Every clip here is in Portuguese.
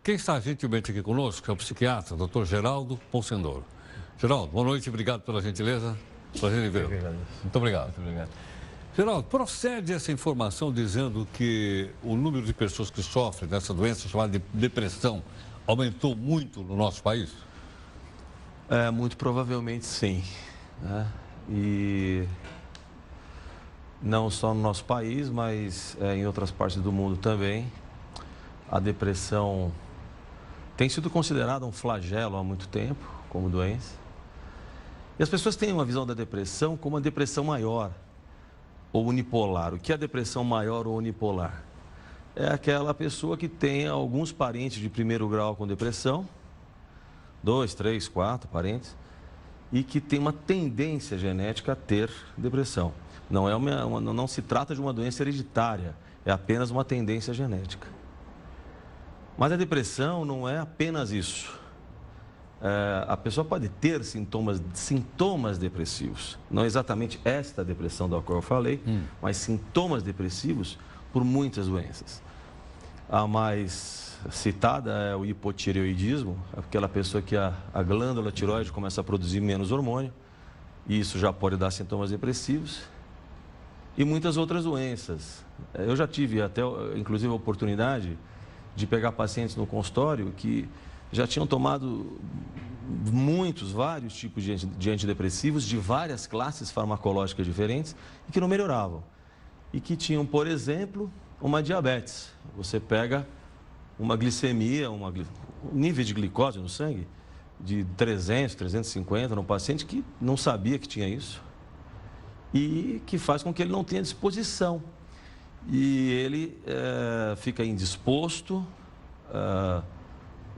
quem está gentilmente aqui conosco é o psiquiatra, Dr. Geraldo Ponsendoro. Geraldo, boa noite, obrigado pela gentileza. Prazer em vê-lo. Muito obrigado. Muito obrigado. Geraldo, procede essa informação dizendo que o número de pessoas que sofrem dessa doença chamada de depressão aumentou muito no nosso país? Muito provavelmente sim, né? E não só no nosso país, mas em outras partes do mundo também. A depressão tem sido considerada um flagelo há muito tempo, como doença. E as pessoas têm uma visão da depressão como uma depressão maior ou unipolar. O que é a depressão maior ou unipolar? É aquela pessoa que tem alguns parentes de primeiro grau com depressão, 2, 3, 4 parentes, e que tem uma tendência genética a ter depressão. Não se trata de uma doença hereditária, é apenas uma tendência genética. Mas a depressão não é apenas isso. A pessoa pode ter sintomas depressivos, não exatamente esta depressão da qual eu falei, mas sintomas depressivos por muitas doenças. A mais citada é o hipotireoidismo, aquela pessoa que a glândula tireoide começa a produzir menos hormônio, e isso já pode dar sintomas depressivos. E muitas outras doenças. Eu já tive até, inclusive, a oportunidade de pegar pacientes no consultório que já tinham tomado vários tipos de antidepressivos de várias classes farmacológicas diferentes e que não melhoravam. E que tinham, por exemplo, uma diabetes. Você pega uma glicemia, um nível de glicose no sangue de 300, 350 no paciente que não sabia que tinha isso e que faz com que ele não tenha disposição. E ele fica indisposto,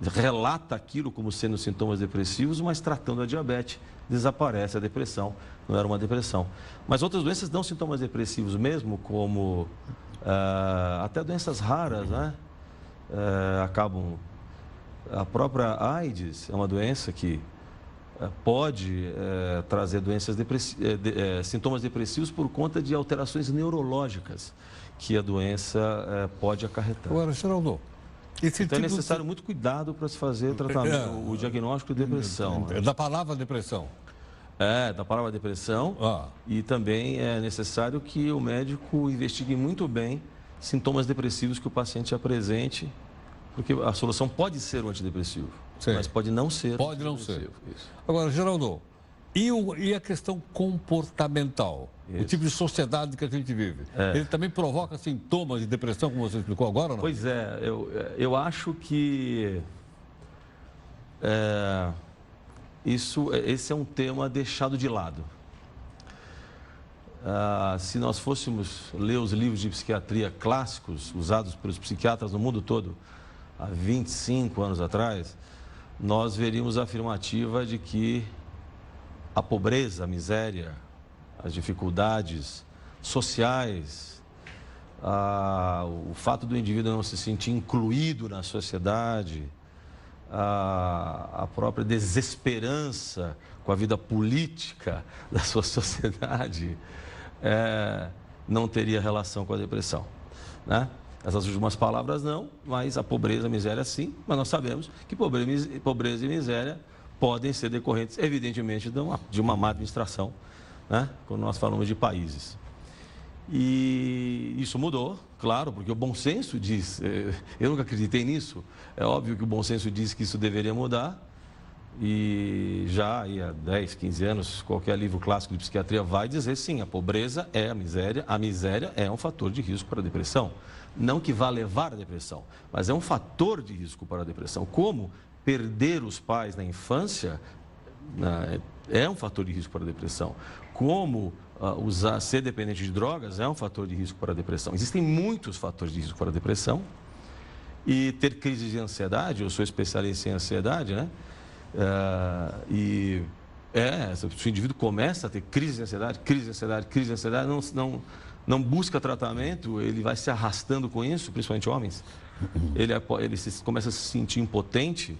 relata aquilo como sendo sintomas depressivos, mas tratando a diabetes, desaparece a depressão, não era uma depressão. Mas outras doenças dão sintomas depressivos mesmo, como até doenças raras, né? A própria AIDS é uma doença que pode trazer sintomas depressivos por conta de alterações neurológicas que a doença pode acarretar. Agora, Geraldo, então é necessário muito cuidado para se fazer o tratamento, o diagnóstico de depressão. Da palavra depressão. Da palavra depressão. E também é necessário que o médico investigue muito bem sintomas depressivos que o paciente apresente, porque a solução pode ser o antidepressivo, mas pode não ser. Pode não ser. Isso. Agora, Geraldo, e a questão comportamental? Isso. O tipo de sociedade que a gente vive. Ele também provoca sintomas de depressão, como você explicou agora, não? Pois é, eu acho que esse é um tema deixado de lado. Se nós fôssemos ler os livros de psiquiatria clássicos, usados pelos psiquiatras no mundo todo, há 25 anos atrás, nós veríamos a afirmativa de que a pobreza, a miséria, as dificuldades sociais, o fato do indivíduo não se sentir incluído na sociedade, a própria desesperança com a vida política da sua sociedade, não teria relação com a depressão, né? Essas últimas palavras não, mas a pobreza, a miséria sim, mas nós sabemos que pobreza e miséria podem ser decorrentes, evidentemente, de uma má administração, né? Quando nós falamos de países. E isso mudou, claro, porque o bom senso diz, eu nunca acreditei nisso, é óbvio que o bom senso diz que isso deveria mudar, e já há 10, 15 anos, qualquer livro clássico de psiquiatria vai dizer sim, a pobreza é a miséria é um fator de risco para a depressão. Não que vá levar à depressão, mas é um fator de risco para a depressão. Como perder os pais na infância é um fator de risco para a depressão. Como ser dependente de drogas é um fator de risco para a depressão. Existem muitos fatores de risco para a depressão. E ter crise de ansiedade, eu sou especialista em ansiedade, né? Se o indivíduo começa a ter crise de ansiedade, não busca tratamento, ele vai se arrastando com isso, principalmente homens. Ele começa a se sentir impotente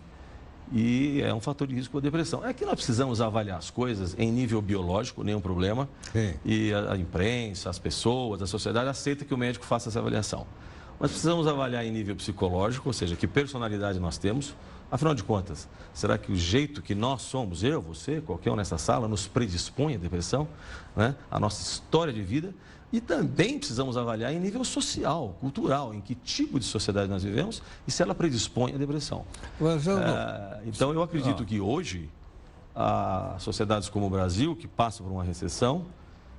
e é um fator de risco para a depressão. É que nós precisamos avaliar as coisas em nível biológico, nenhum problema. Sim. E a imprensa, as pessoas, a sociedade aceita que o médico faça essa avaliação. mas precisamos avaliar em nível psicológico, ou seja, que personalidade nós temos. Afinal de contas, será que o jeito que nós somos, eu, você, qualquer um nessa sala, nos predispõe à depressão, né? A nossa história de vida? E também precisamos avaliar em nível social, cultural, em que tipo de sociedade nós vivemos e se ela predispõe à depressão. Então, eu acredito que hoje, sociedades como o Brasil, que passam por uma recessão,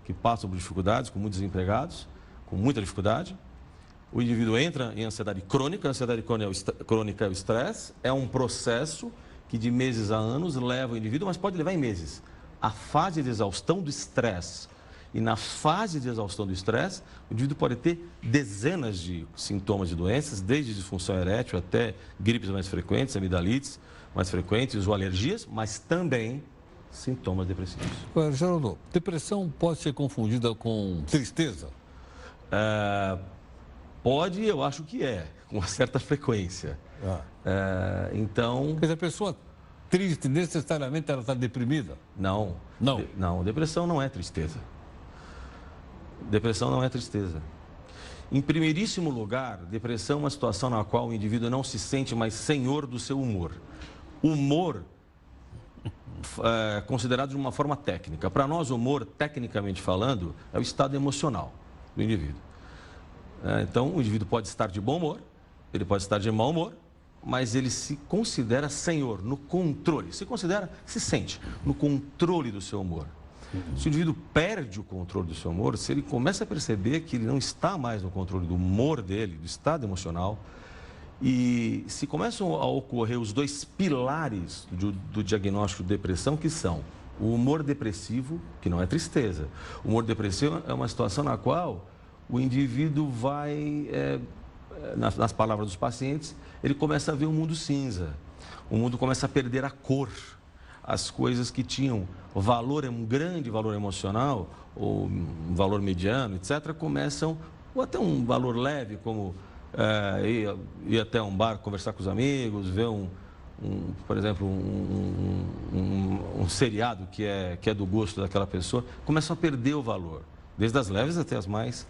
que passam por dificuldades, com muitos desempregados, com muita dificuldade, o indivíduo entra em ansiedade crônica. A ansiedade crônica é o estresse, é um processo que de meses a anos leva o indivíduo, mas pode levar em meses. A fase de exaustão do estresse. E na fase de exaustão do estresse, o indivíduo pode ter dezenas de sintomas de doenças, desde disfunção erétil até gripes mais frequentes, amidalites mais frequentes, ou alergias, mas também sintomas depressivos. Geraldo, depressão pode ser confundida com tristeza? Pode, eu acho que com uma certa frequência. Então... Quer dizer, a pessoa triste, necessariamente, ela está deprimida? Não. Não, depressão não é tristeza. Depressão não é tristeza. Em primeiríssimo lugar, depressão é uma situação na qual o indivíduo não se sente mais senhor do seu humor. Humor é considerado de uma forma técnica. Para nós, humor, tecnicamente falando, é o estado emocional do indivíduo. Então, o indivíduo pode estar de bom humor, ele pode estar de mau humor, mas ele se considera senhor, no controle. Se sente no controle do seu humor. Se o indivíduo perde o controle do seu humor, se ele começa a perceber que ele não está mais no controle do humor dele, do estado emocional, e se começam a ocorrer os dois pilares do diagnóstico de depressão, que são o humor depressivo, que não é tristeza. O humor depressivo é uma situação na qual o indivíduo vai, nas palavras dos pacientes, ele começa a ver um mundo cinza. O mundo começa a perder a cor. As coisas que tinham um grande valor emocional, ou um valor mediano, etc., começam, ou até um valor leve, como ir até um bar, conversar com os amigos, ver por exemplo, um seriado que é do gosto daquela pessoa, começam a perder o valor, desde as leves até as mais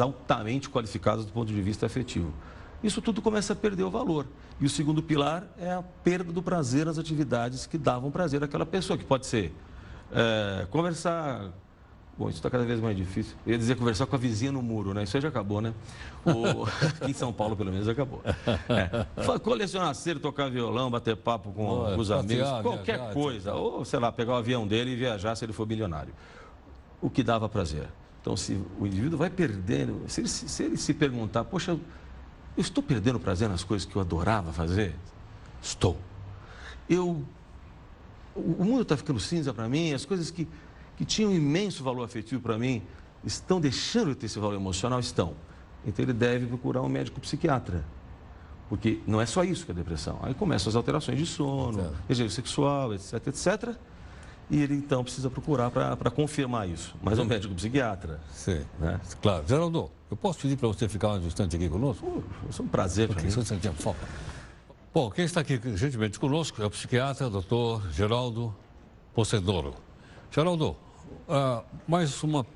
altamente qualificadas do ponto de vista afetivo. Isso tudo começa a perder o valor. E o segundo pilar é a perda do prazer nas atividades que davam prazer àquela pessoa, que pode ser conversar... Bom, isso está cada vez mais difícil. Eu ia dizer conversar com a vizinha no muro, né? Isso aí já acabou, né? Aqui em São Paulo, pelo menos, já acabou. Colecionar cera, tocar violão, bater papo com os amigos, qualquer coisa. Ou, sei lá, pegar o avião dele e viajar se ele for bilionário. O que dava prazer. Então, se o indivíduo vai perdendo... Se ele se perguntar, poxa, eu estou perdendo prazer nas coisas que eu adorava fazer? Estou. O mundo está ficando cinza para mim, as coisas que tinham imenso valor afetivo para mim, estão deixando de ter esse valor emocional? Estão. Então, ele deve procurar um médico psiquiatra. Porque não é só isso que é depressão. Aí começam as alterações de sono, desejo sexual, etc, etc. E ele, então, precisa procurar para confirmar isso. Mas um médico psiquiatra. Sim, né? Claro. Geraldo, eu posso pedir para você ficar um instante aqui conosco? É um prazer para mim. Bom, quem está aqui gentilmente conosco é o psiquiatra, doutor Geraldo Posedoro. Geraldo, mais uma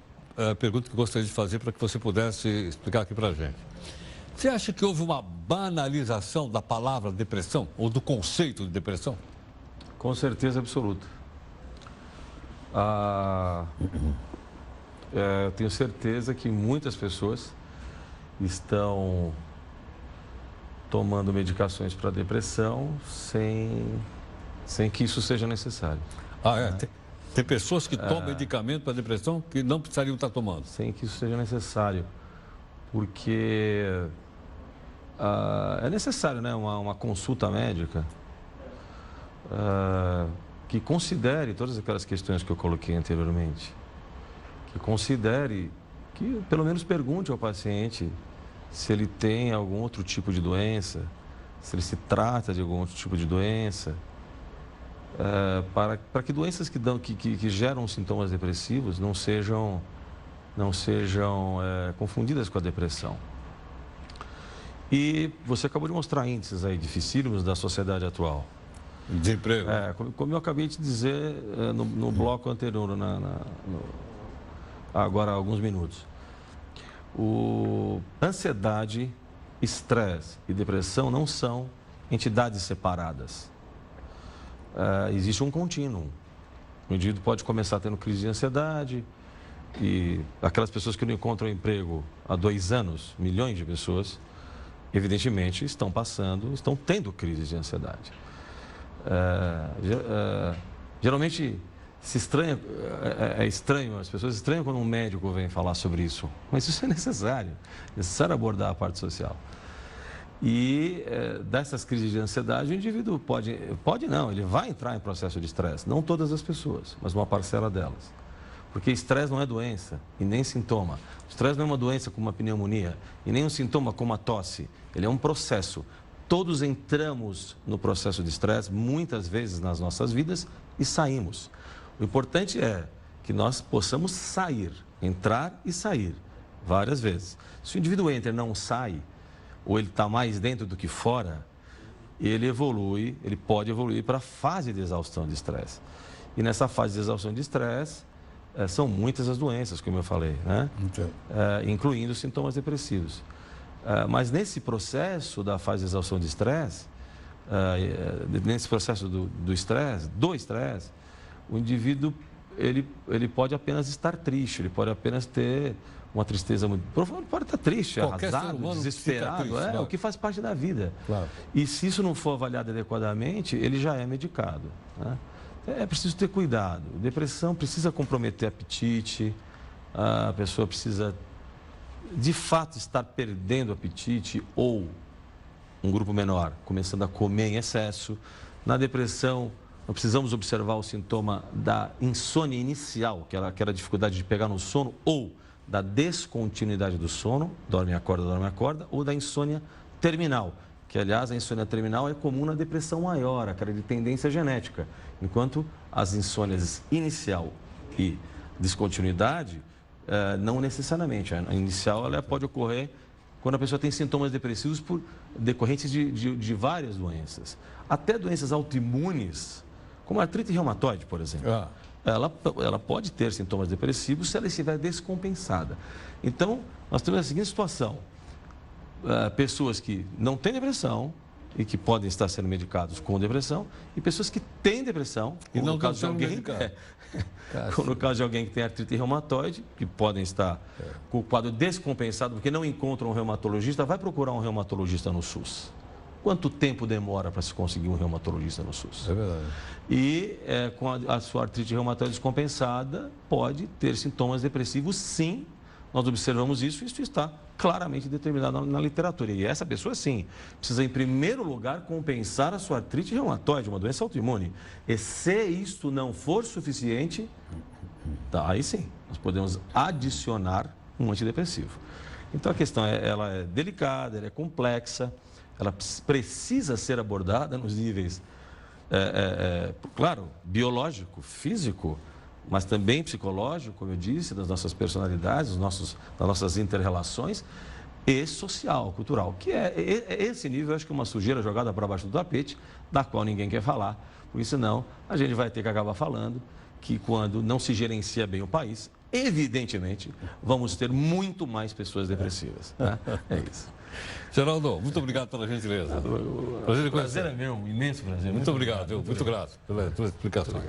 pergunta que eu gostaria de fazer para que você pudesse explicar aqui para a gente. Você acha que houve uma banalização da palavra depressão ou do conceito de depressão? Com certeza absoluta. Eu tenho certeza que muitas pessoas estão tomando medicações para depressão sem que isso seja necessário. Tem pessoas que tomam medicamento para depressão que não precisariam estar tomando. Sem que isso seja necessário, porque é necessário, né, uma consulta médica que considere todas aquelas questões que eu coloquei anteriormente, que considere, que pelo menos pergunte ao paciente se ele tem algum outro tipo de doença, se ele se trata de algum outro tipo de doença, para que doenças que geram sintomas depressivos não sejam confundidas com a depressão. E você acabou de mostrar índices aí dificílimos da sociedade atual. Desemprego. Como eu acabei de dizer no bloco anterior, agora há alguns minutos. A ansiedade estresse e depressão não são entidades separadas. Existe um contínuo. O indivíduo pode começar tendo crise de ansiedade e aquelas pessoas que não encontram emprego há 2 anos, milhões de pessoas, evidentemente estão tendo crises de ansiedade. Geralmente se estranha, é estranho, as pessoas estranham quando um médico vem falar sobre isso, mas isso é necessário abordar a parte social. E dessas crises de ansiedade, o indivíduo pode não, ele vai entrar em processo de estresse. Não todas as pessoas, mas uma parcela delas. Porque estresse não é doença e nem sintoma. O estresse não é uma doença como uma pneumonia e nem um sintoma como a tosse. Ele é um processo. Todos entramos no processo de estresse, muitas vezes nas nossas vidas, e saímos. O importante é que nós possamos sair, entrar e sair, várias vezes. Se o indivíduo entra e não sai, ou ele está mais dentro do que fora, ele pode evoluir para a fase de exaustão de estresse. E nessa fase de exaustão de estresse, são muitas as doenças, como eu falei, né? Incluindo sintomas depressivos. Mas nesse processo da fase de exaustão de estresse, nesse processo do estresse, o indivíduo ele pode apenas estar triste, ele pode apenas ter uma tristeza muito profunda, pode estar triste, arrasado, desesperado, triste, o que faz parte da vida. Claro. E se isso não for avaliado adequadamente, ele já é medicado, né? É preciso ter cuidado. Depressão precisa comprometer apetite, a pessoa precisa, de fato, estar perdendo o apetite ou um grupo menor começando a comer em excesso. Na depressão, nós precisamos observar o sintoma da insônia inicial, que era a dificuldade de pegar no sono, ou da descontinuidade do sono, dorme e acorda, ou da insônia terminal, que, aliás, a insônia terminal é comum na depressão maior, aquela de tendência genética, enquanto as insônias inicial e descontinuidade, não necessariamente. A inicial ela pode ocorrer quando a pessoa tem sintomas depressivos decorrentes de várias doenças. Até doenças autoimunes, como a artrite reumatoide, por exemplo. Ela pode ter sintomas depressivos se ela estiver descompensada. Então, nós temos a seguinte situação. Pessoas que não têm depressão e que podem estar sendo medicados com depressão, e pessoas que têm depressão, e não no caso de alguém, no caso de alguém que tem artrite reumatoide, que podem estar com o quadro descompensado, porque não encontram um reumatologista, vai procurar um reumatologista no SUS. Quanto tempo demora para se conseguir um reumatologista no SUS? É verdade. E com a sua artrite reumatoide descompensada, pode ter sintomas depressivos, sim. Nós observamos isso está claramente determinado na literatura. E essa pessoa, sim, precisa, em primeiro lugar, compensar a sua artrite reumatoide, uma doença autoimune. E se isto não for suficiente, aí sim, nós podemos adicionar um antidepressivo. Então, a questão ela é delicada, ela é complexa, ela precisa ser abordada nos níveis, claro, biológico, físico, mas também psicológico, como eu disse, das nossas personalidades, das nossas inter-relações, e social, cultural, que esse nível, eu acho que é uma sujeira jogada para baixo do tapete, da qual ninguém quer falar, porque senão a gente vai ter que acabar falando que quando não se gerencia bem o país, evidentemente, vamos ter muito mais pessoas depressivas. Né? É isso. Geraldo, muito obrigado pela gentileza. O prazer é meu, um imenso prazer. Muito obrigado, muito grato pela explicação.